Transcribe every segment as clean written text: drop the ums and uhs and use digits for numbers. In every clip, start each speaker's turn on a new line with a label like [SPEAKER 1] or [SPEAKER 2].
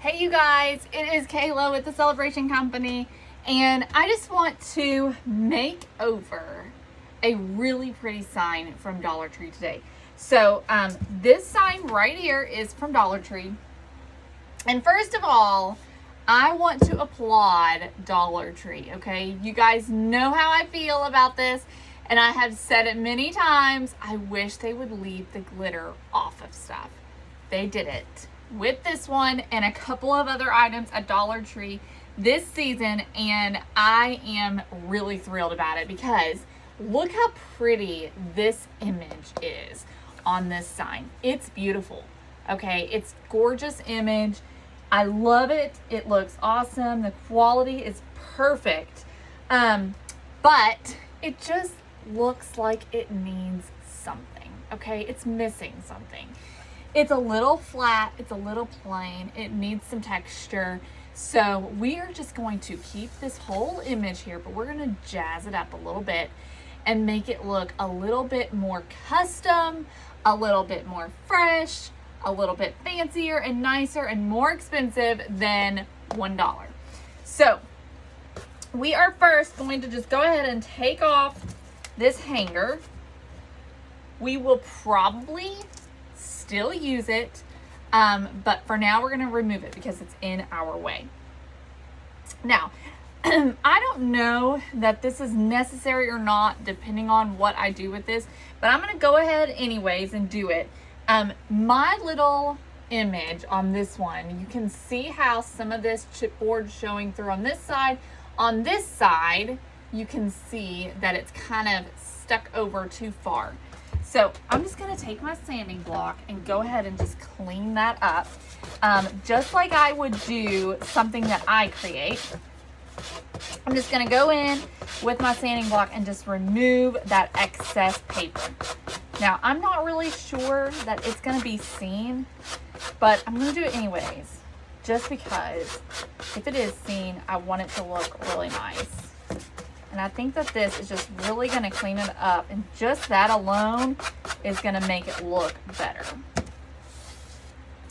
[SPEAKER 1] Hey you guys, it is Kayla with the Celebration Company, and I just want to make over a really pretty sign from Dollar Tree today. So this sign right here is from Dollar Tree. And first of all, I want to applaud Dollar Tree, okay? You guys know how I feel about this, and I have said it many times. I wish they would leave the glitter off of stuff. They did it with this one and a couple of other items at Dollar Tree this season, and I am really thrilled about it because look how pretty this image is on this sign. It's beautiful, okay? It's gorgeous image. I love it. It looks awesome. The quality is perfect, but it just looks like it needs something, okay? It's missing something. It's a little flat, it's a little plain, it needs some texture. So we are just going to keep this whole image here, but we're gonna jazz it up a little bit and make it look a little bit more custom, a little bit more fresh, a little bit fancier and nicer and more expensive than $1. So we are first going to just go ahead and take off this hanger. We will probably still use it, but for now we're going to remove it because it's in our way. Now, I don't know that this is necessary or not depending on what I do with this, but I'm going to go ahead anyways and do it. My little image on this one, you can see how some of this chipboard is showing through on this side. On this side, you can see that it's kind of stuck over too far. So I'm just gonna take my sanding block and go ahead and just clean that up. Just like I would do something that I create. I'm just gonna go in with my sanding block and just remove that excess paper. Now, I'm not really sure that it's gonna be seen, but I'm gonna do it anyways, just because if it is seen, I want it to look really nice. And I think that this is just really going to clean it up. And just that alone is going to make it look better.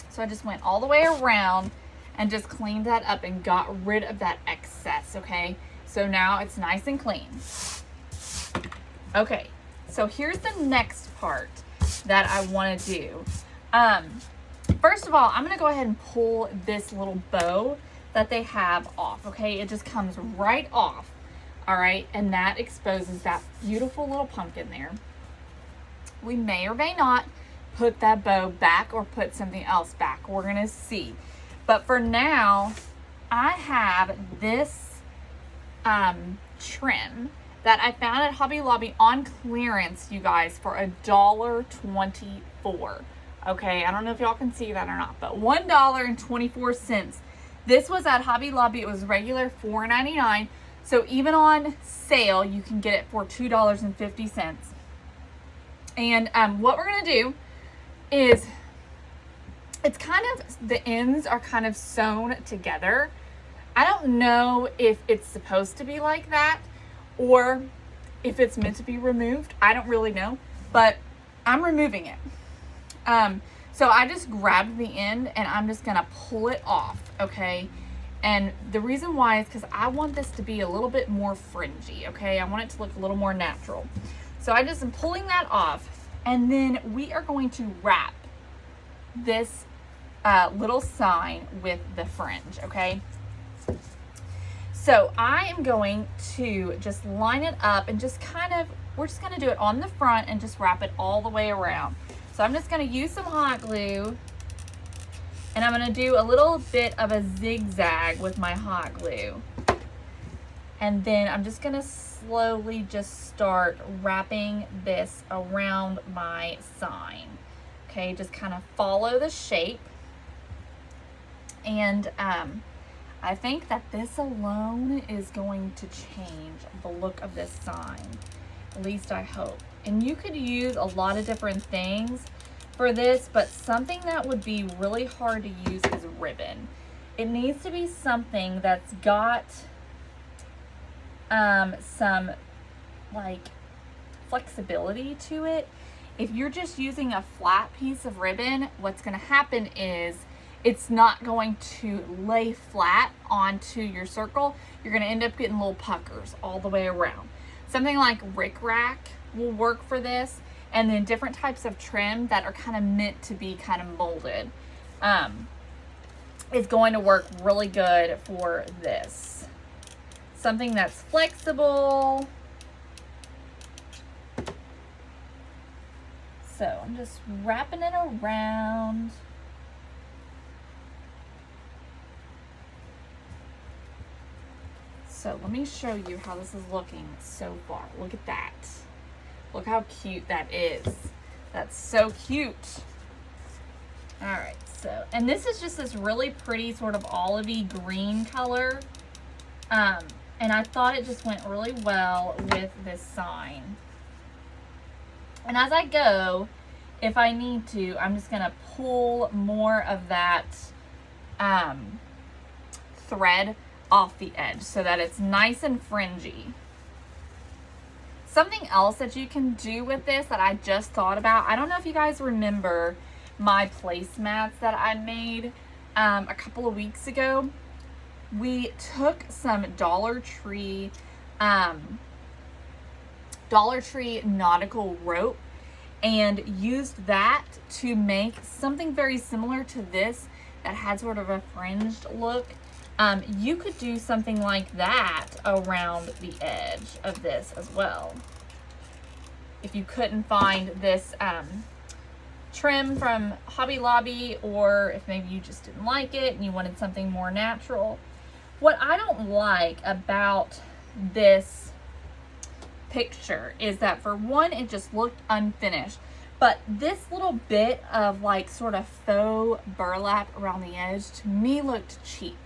[SPEAKER 1] So I just went all the way around and just cleaned that up and got rid of that excess, okay? So now it's nice and clean. Okay, so here's the next part that I want to do. First of all, I'm going to go ahead and pull this little bow that they have off, okay? It just comes right off. All right, and that exposes that beautiful little pumpkin there. We may or may not put that bow back or put something else back. We're gonna see. But for now, I have this trim that I found at Hobby Lobby on clearance, you guys, for $1.24. Okay, I don't know if y'all can see that or not, but $1.24. This was at Hobby Lobby. It was regular $4.99. So even on sale, you can get it for $2.50. And what we're going to do is, it's kind of, the ends are kind of sewn together. I don't know if it's supposed to be like that or if it's meant to be removed. I don't really know, but I'm removing it. So I just grabbed the end and I'm just going to pull it off, okay? And the reason why is because I want this to be a little bit more fringy, okay? I want it to look a little more natural. So I just am pulling that off, and then we are going to wrap this little sign with the fringe, okay? So I am going to just line it up and just kind of, we're just gonna do it on the front and just wrap it all the way around. So I'm just gonna use some hot glue, and I'm gonna do a little bit of a zigzag with my hot glue. And then I'm just gonna slowly just start wrapping this around my sign. Okay, just kind of follow the shape. And I think that this alone is going to change the look of this sign. At least I hope. And you could use a lot of different things for this, but something that would be really hard to use is ribbon. It needs to be something that's got some like flexibility to it. If you're just using a flat piece of ribbon, what's going to happen is it's not going to lay flat onto your circle. You're going to end up getting little puckers all the way around. Something like rickrack will work for this, and then different types of trim that are kind of meant to be kind of molded is going to work really good for this. Something that's flexible. So I'm just wrapping it around. So let me show you how this is looking so far. Look at that. Look how cute that is. That's so cute. All right, so, and this is just this really pretty sort of olivey green color. And I thought it just went really well with this sign. And as I go, if I need to, I'm just gonna pull more of that thread off the edge so that it's nice and fringy. Something else that you can do with this that I just thought about, I don't know if you guys remember my placemats that I made a couple of weeks ago. We took some Dollar Tree nautical rope and used that to make something very similar to this that had sort of a fringed look. You could do something like that around the edge of this as well. If you couldn't find this trim from Hobby Lobby, or if maybe you just didn't like it and you wanted something more natural. What I don't like about this picture is that, for one, it just looked unfinished, but this little bit of like sort of faux burlap around the edge to me looked cheap.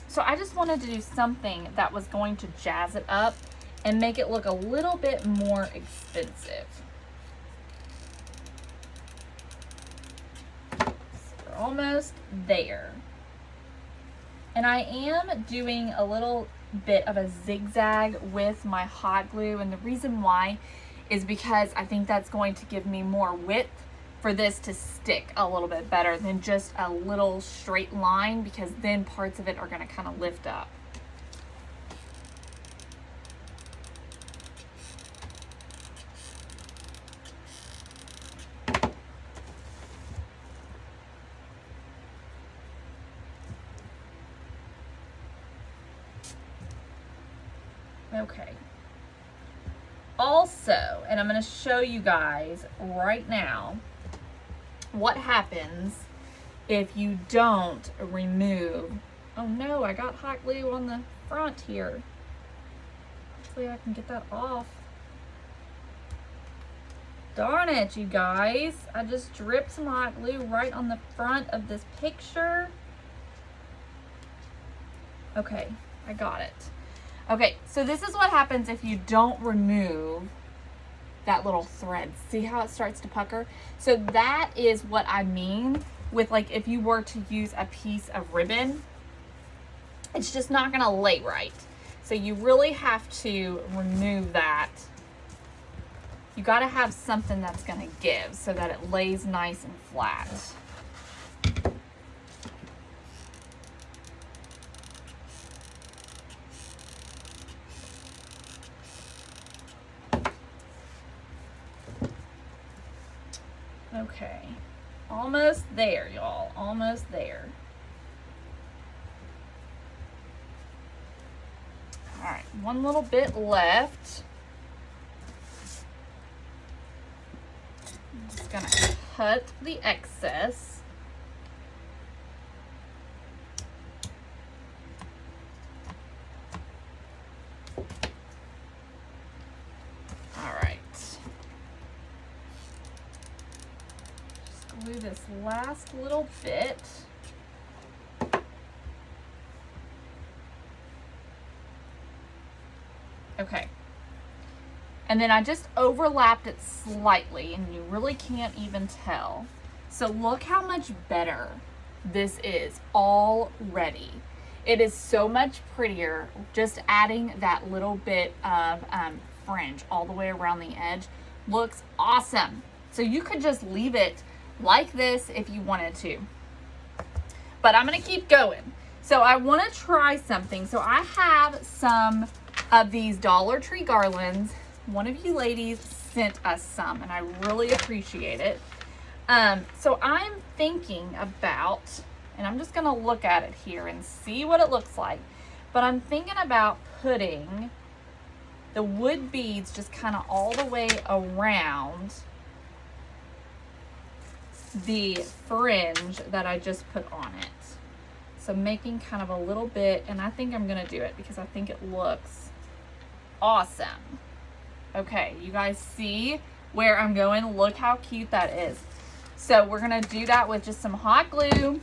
[SPEAKER 1] So I just wanted to do something that was going to jazz it up and make it look a little bit more expensive. So we're almost there. And I am doing a little bit of a zigzag with my hot glue, and the reason why is because I think that's going to give me more width for this to stick a little bit better than just a little straight line, because then parts of it are going to kind of lift up. Okay. Also, and I'm going to show you guys right now what happens if you don't remove. Oh no, I got hot glue on the front here. Hopefully I can get that off. Darn it, you guys. I just dripped some hot glue right on the front of this picture. Okay, I got it. Okay, so this is what happens if you don't remove that little thread. See how it starts to pucker? So that is what I mean with, like, if you were to use a piece of ribbon, it's just not gonna lay right. So you really have to remove that. You gotta have something that's gonna give so that it lays nice and flat. Okay, almost there, y'all, almost there. All right, one little bit left. I'm just gonna cut the excess. All right. Glue this last little bit. Okay. And then I just overlapped it slightly, and you really can't even tell. So look how much better this is already. It is so much prettier. Just adding that little bit of fringe all the way around the edge looks awesome. So you could just leave it like this if you wanted to. But I'm going to keep going. So I want to try something. So I have some of these Dollar Tree garlands. One of you ladies sent us some, and I really appreciate it. So I'm thinking about, and I'm just going to look at it here and see what it looks like. But I'm thinking about putting the wood beads just kind of all the way around the fringe that I just put on it. So making kind of a little bit, and I think I'm gonna do it because I think it looks awesome. Okay, you guys see where I'm going? Look how cute that is. So we're gonna do that with just some hot glue.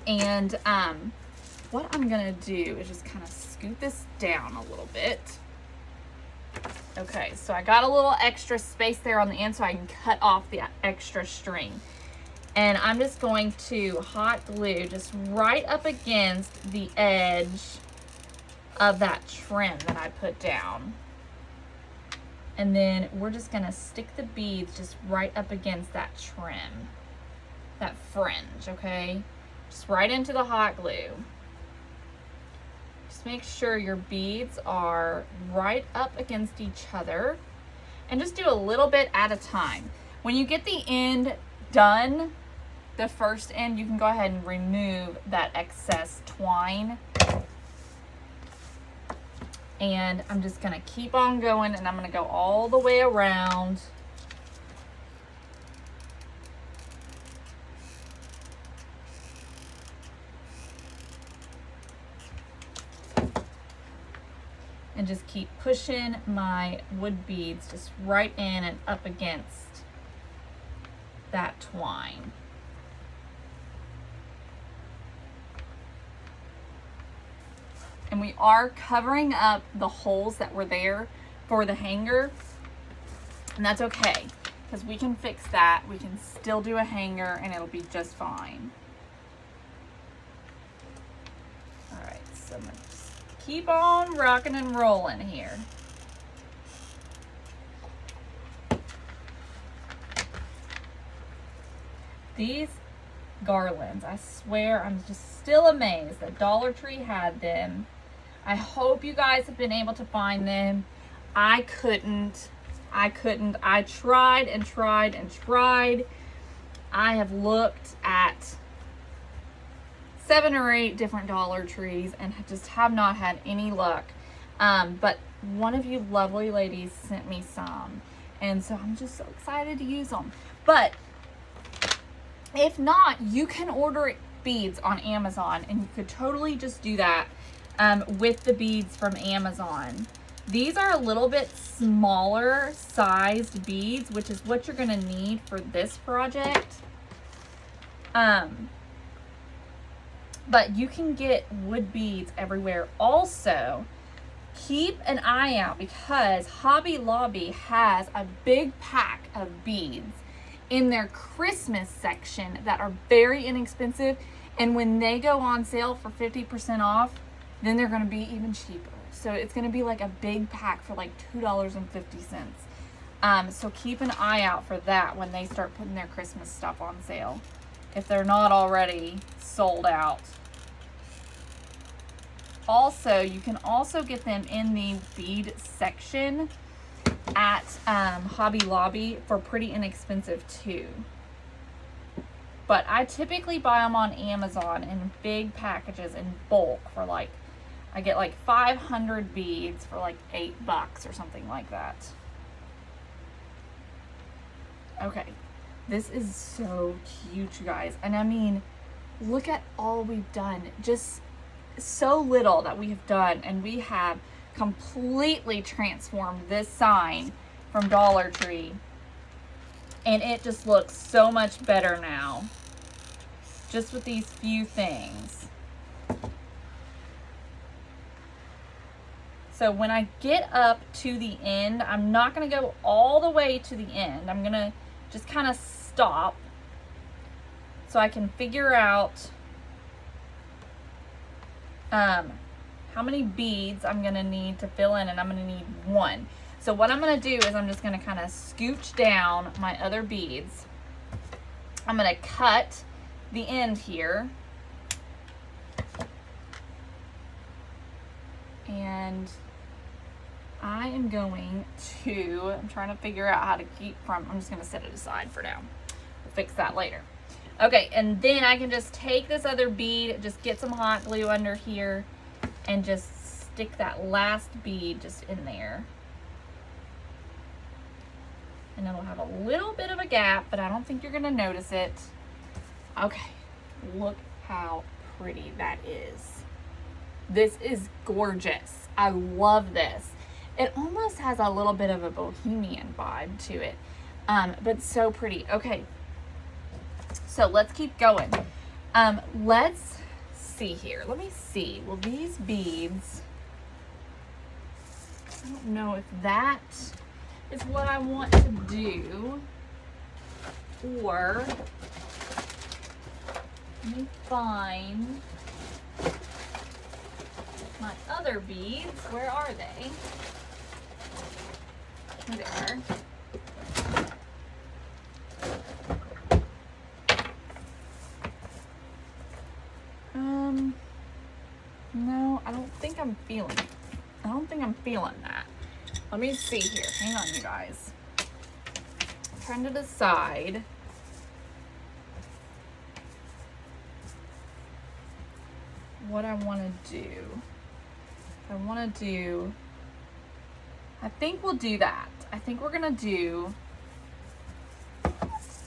[SPEAKER 1] And what I'm gonna do is just kind of scoot this down a little bit. Okay, so I got a little extra space there on the end so I can cut off the extra string. And I'm just going to hot glue just right up against the edge of that trim that I put down. And then we're just gonna stick the beads just right up against that trim, that fringe, okay? Just right into the hot glue. Just make sure your beads are right up against each other, and just do a little bit at a time. When you get the end done, the first end, you can go ahead and remove that excess twine. And I'm just gonna keep on going, and I'm gonna go all the way around. And just keep pushing my wood beads just right in and up against that twine. And we are covering up the holes that were there for the hanger. And that's okay, because we can fix that. We can still do a hanger and it'll be just fine. All right, so I'm gonna just keep on rocking and rolling here. These garlands, I swear, I'm just still amazed that Dollar Tree had them. I hope you guys have been able to find them. I couldn't. I tried and tried and tried. I have looked at 7 or 8 different Dollar Trees and just have not had any luck. But one of you lovely ladies sent me some, and so I'm just so excited to use them. But if not, you can order beads on Amazon, and you could totally just do that with the beads from Amazon. These are a little bit smaller sized beads, which is what you're gonna need for this project. But you can get wood beads everywhere. Also, keep an eye out because Hobby Lobby has a big pack of beads in their Christmas section that are very inexpensive, and when they go on sale for 50% off, then they're going to be even cheaper. So it's going to be like a big pack for like $2.50. So keep an eye out for that when they start putting their Christmas stuff on sale, if they're not already sold out. Also, you can also get them in the bead section at Hobby Lobby for pretty inexpensive too. But I typically buy them on Amazon in big packages in bulk for like, I get like 500 beads for like $8 or something like that. Okay, this is so cute, you guys. And I mean, look at all we've done. Just so little that we have done, and we have completely transformed this sign from Dollar Tree, and it just looks so much better now, just with these few things. So when I get up to the end, I'm not going to go all the way to the end. I'm going to just kind of stop so I can figure out how many beads I'm going to need to fill in, and I'm going to need 1. So what I'm going to do is I'm just going to kind of scooch down my other beads, I'm going to cut the end here. And I am going to, I'm trying to figure out how to I'm just going to set it aside for now. We'll fix that later. Okay, and then I can just take this other bead, just get some hot glue under here, and just stick that last bead just in there. And it'll have a little bit of a gap, but I don't think you're gonna notice it. Okay, look how pretty that is. This is gorgeous. I love this. It almost has a little bit of a bohemian vibe to it, but so pretty. Okay, so let's keep going. Let's see here. Let me see. Well, these beads, I don't know if that is what I want to do, or let me find my other beads. Where are they? Here they are. No, I don't think I'm feeling that. Let me see here. Hang on, you guys. I'm trying to decide what I want to do. I think we'll do that. I think we're gonna do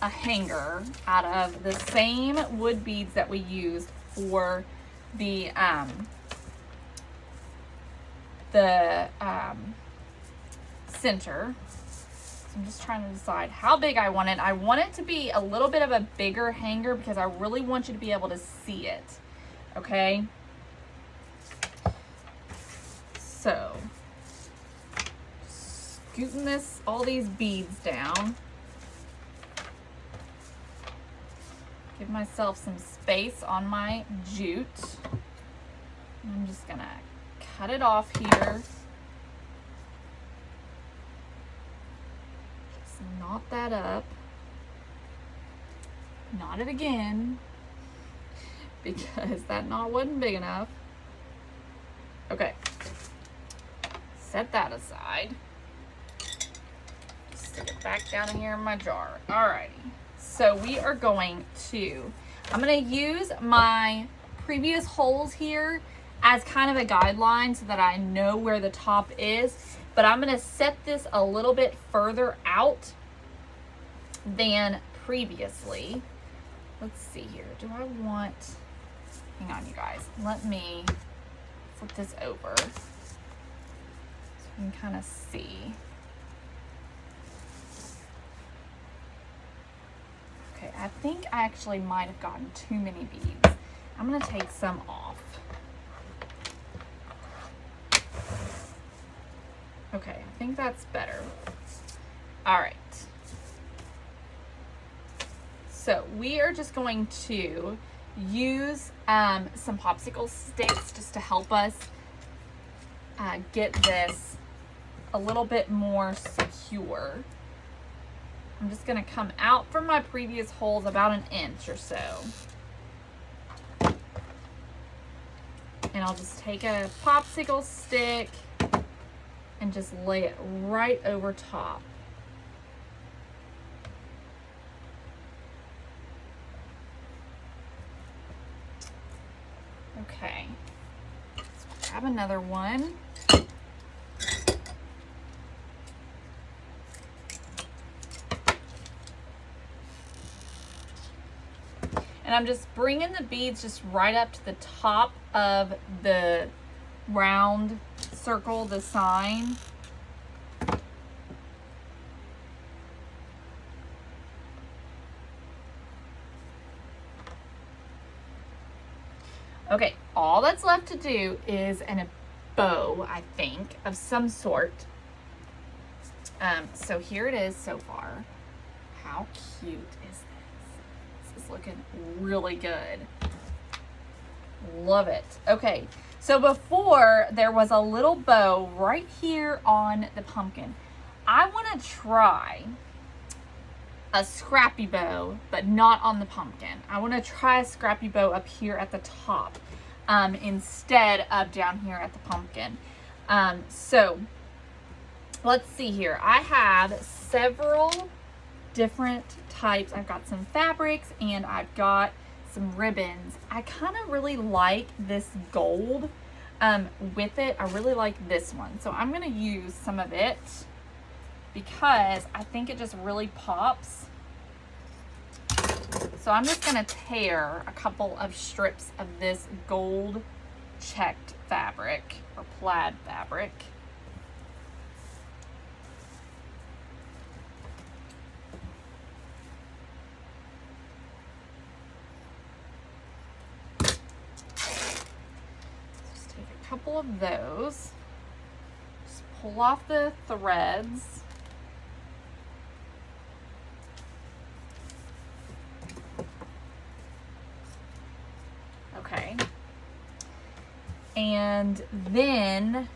[SPEAKER 1] a hanger out of the same wood beads that we used for the center. So I'm just trying to decide how big I want it. I want it to be a little bit of a bigger hanger because I really want you to be able to see it. Okay. So, scooting all these beads down. Give myself some space on my jute. I'm just gonna cut it off here. Just knot that up. Knot it again because that knot wasn't big enough. Okay. Set that aside. Stick it back down in here in my jar. Alrighty. So we are going to, I'm going to use my previous holes here as kind of a guideline so that I know where the top is. But I'm going to set this a little bit further out than previously. Let's see here. Do I want, hang on you guys. Let me flip this over so you can kind of see. Okay, I think I actually might have gotten too many beads. I'm going to take some off. Okay, I think that's better. All right. So we are just going to use some popsicle sticks just to help us get this a little bit more secure. I'm just going to come out from my previous holes about an inch or so. And I'll just take a popsicle stick and just lay it right over top. Okay. Let's grab another one. And I'm just bringing the beads just right up to the top of the round circle, the sign. Okay, all that's left to do is a bow, I think, of some sort. So here it is so far. How cute is this? Is looking really good. Love it. Okay, so before there was a little bow right here on the pumpkin. I want to try a scrappy bow, but not on the pumpkin. I want to try a scrappy bow up here at the top instead of down here at the pumpkin. So let's see here. I have several different types. I've got some fabrics and I've got some ribbons. I kind of really like this gold with it. I really like this one. So I'm going to use some of it because I think it just really pops. So I'm just going to tear a couple of strips of this gold checked fabric or plaid fabric. Just take a couple of those. Just pull off the threads. Okay. And then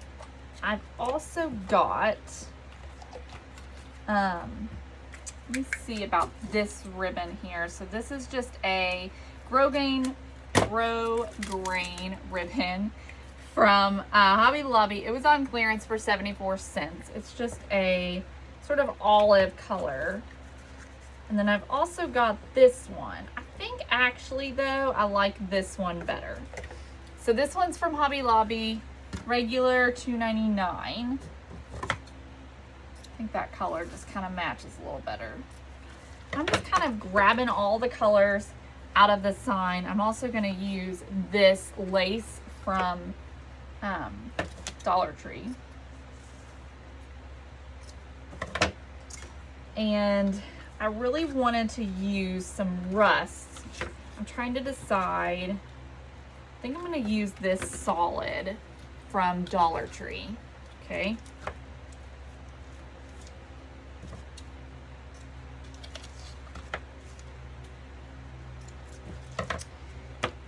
[SPEAKER 1] I've also got, let me see about this ribbon here. So this is just a grosgrain ribbon from Hobby Lobby. It was on clearance for 74 cents. It's just a sort of olive color. And then I've also got this one. I think actually though, I like this one better. So this one's from Hobby Lobby, regular $2.99. I think that color just kind of matches a little better. I'm just kind of grabbing all the colors out of the sign. I'm also going to use this lace from Dollar Tree. And I really wanted to use some rust. I'm trying to decide. I think I'm going to use this solid from Dollar Tree. Okay.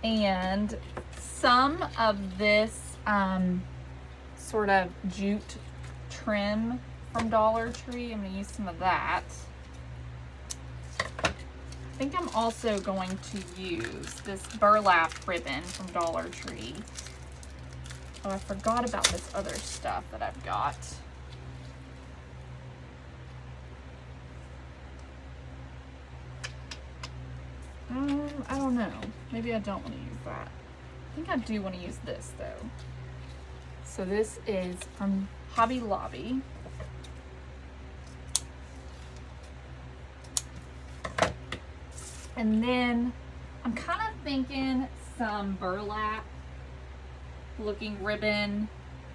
[SPEAKER 1] And some of this sort of jute trim from Dollar Tree. I'm going to use some of that. I think I'm also going to use this burlap ribbon from Dollar Tree. Oh, I forgot about this other stuff that I've got. I don't know. Maybe I don't want to use that. I think I do want to use this though. So this is from Hobby Lobby. And then I'm kind of thinking some burlap looking ribbon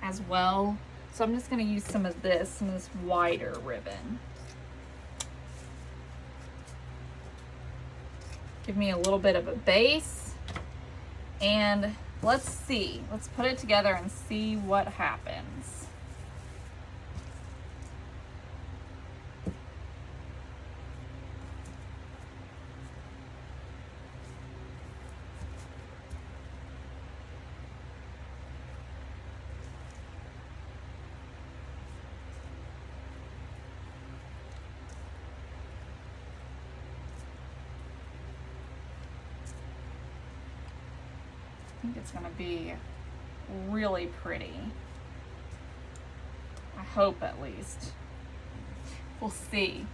[SPEAKER 1] as well. So I'm just going to use some of this wider ribbon. Give me a little bit of a base. And let's see. Let's put it together and see what happens. I think it's going to be really pretty. I hope at least. We'll see.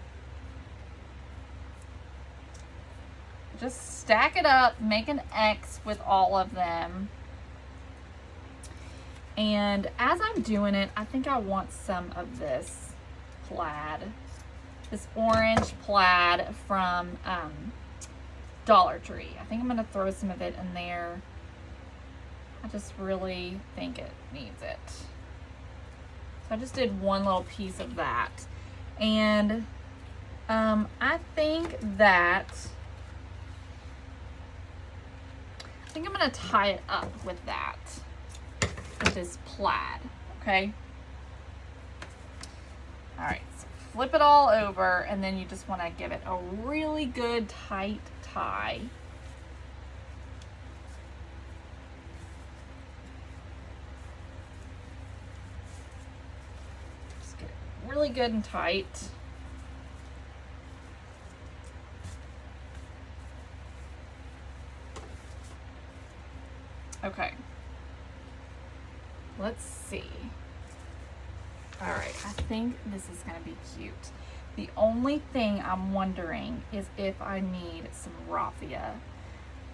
[SPEAKER 1] Just stack it up, make an X with all of them. And as I'm doing it, I think I want some of this plaid, this orange plaid from Dollar Tree. I think I'm going to throw some of it in there. I just really think it needs it. So I just did one little piece of that. And I think I'm going to tie it up with that, with this plaid, okay? All right, so flip it all over, and then you just want to give it a really good tight tie. Just get it really good and tight. Okay. Let's see. All right, I think this is gonna be cute. The only thing I'm wondering is if I need some raffia.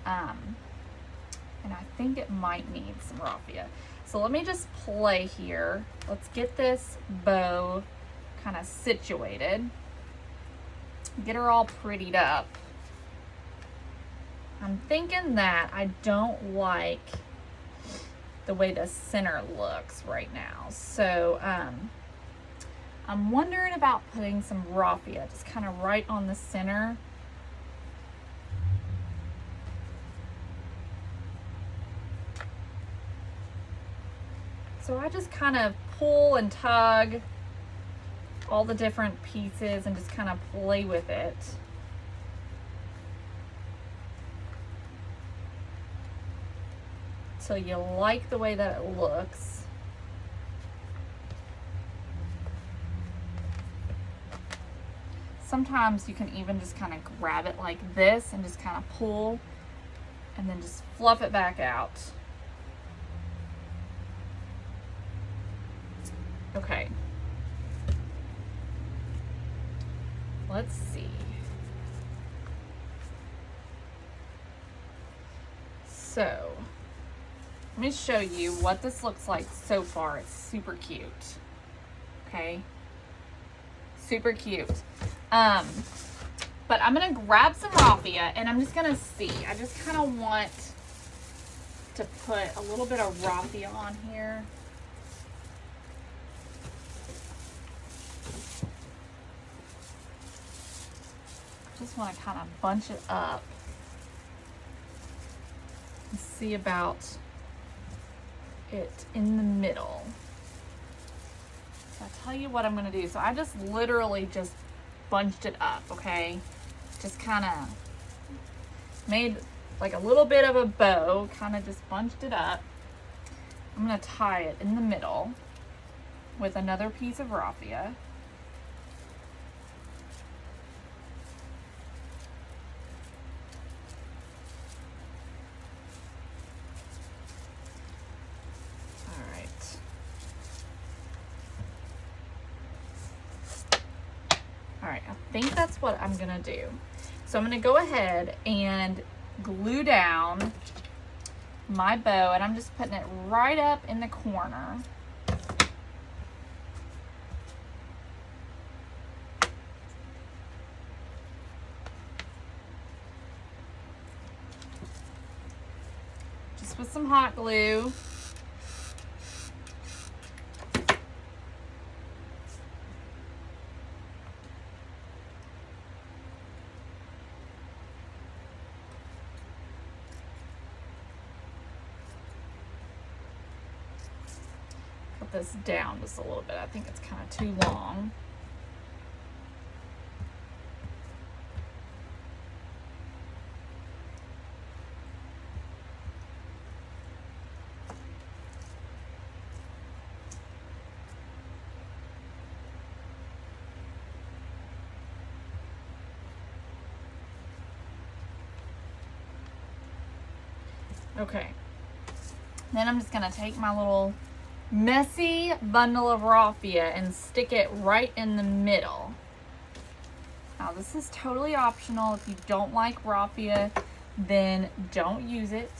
[SPEAKER 1] And I think it might need some raffia. So let me just play here. Let's get this bow kind of situated. Get her all prettied up. I'm thinking that I don't like the way the center looks right now. So I'm wondering about putting some raffia just kind of right on the center. So I just kind of pull and tug all the different pieces and just kind of play with it. So you like the way that it looks. Sometimes you can even just kind of grab it like this and just kind of pull and then just fluff it back out. Okay. Let's see. So, let me show you what this looks like so far. It's super cute. Okay. Super cute. But I'm gonna grab some raffia and I'm just gonna see. I just kind of want to put a little bit of raffia on here. Just want to kind of bunch it up and see about it in the middle. So I'll tell you what I'm going to do. So I just literally just bunched it up, okay? Just kind of made like a little bit of a bow, kind of just bunched it up. I'm going to tie it in the middle with another piece of raffia. Alright, I think that's what I'm gonna do. So I'm gonna go ahead and glue down my bow, and I'm just putting it right up in the corner. Just with some hot glue. This down just a little bit. I think it's kind of too long. Okay. Then I'm just going to take my little messy bundle of raffia and stick it right in the middle. Now this is totally optional. If you don't like raffia, then don't use it.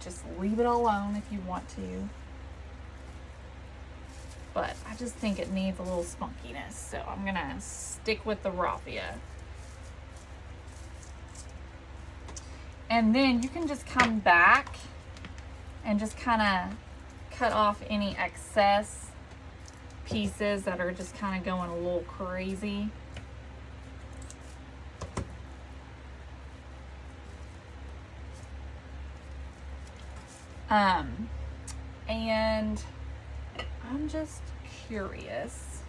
[SPEAKER 1] Just leave it alone if you want to. But I just think it needs a little spunkiness, so I'm gonna stick with the raffia. And then you can just come back and just kind of cut off any excess pieces that are just kind of going a little crazy. And I'm just curious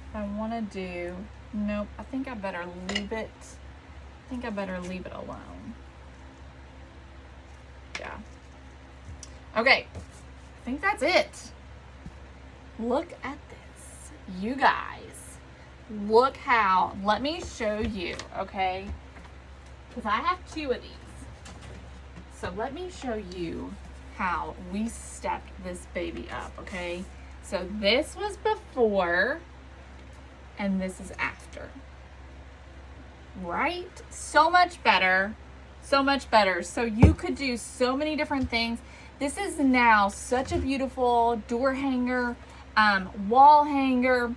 [SPEAKER 1] if I want to do, nope, I think I better leave it. I think I better leave it alone. Yeah. Okay, I think that's it. Look at this, you guys. Look how, let me show you, okay? Because I have two of these. So let me show you how we stepped this baby up, okay? So this was before and this is after. Right? So much better. So much better. So you could do so many different things. This is now such a beautiful door hanger, wall hanger,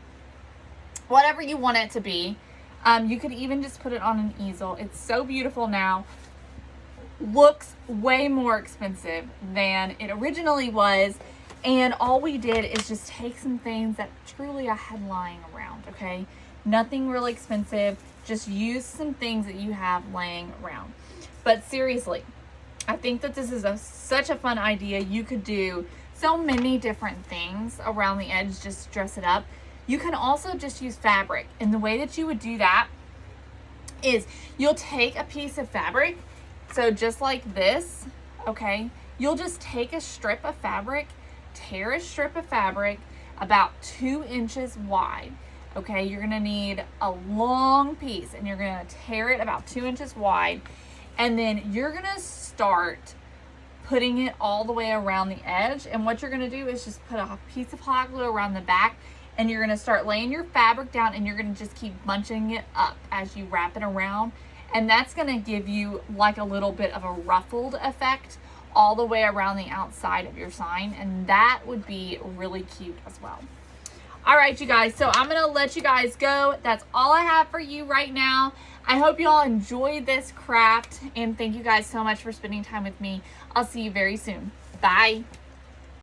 [SPEAKER 1] whatever you want it to be. You could even just put it on an easel. It's so beautiful now. Looks way more expensive than it originally was. And all we did is just take some things that truly I had lying around, okay? Nothing really expensive. Just use some things that you have laying around. But seriously, I think that this is such a fun idea. You could do so many different things around the edge, just dress it up. You can also just use fabric. And the way that you would do that is you'll take a piece of fabric. So just like this, okay, you'll just take a strip of fabric, tear a strip of fabric about 2 inches wide. Okay, you're gonna need a long piece and you're gonna tear it about 2 inches wide. And then you're gonna start putting it all the way around the edge. And what you're gonna do is just put a piece of hot glue around the back, and you're gonna start laying your fabric down, and you're gonna just keep bunching it up as you wrap it around. And that's gonna give you like a little bit of a ruffled effect all the way around the outside of your sign. And that would be really cute as well. All right, you guys, so I'm gonna let you guys go. That's all I have for you right now. I hope you all enjoyed this craft, and thank you guys so much for spending time with me. I'll see you very soon. Bye.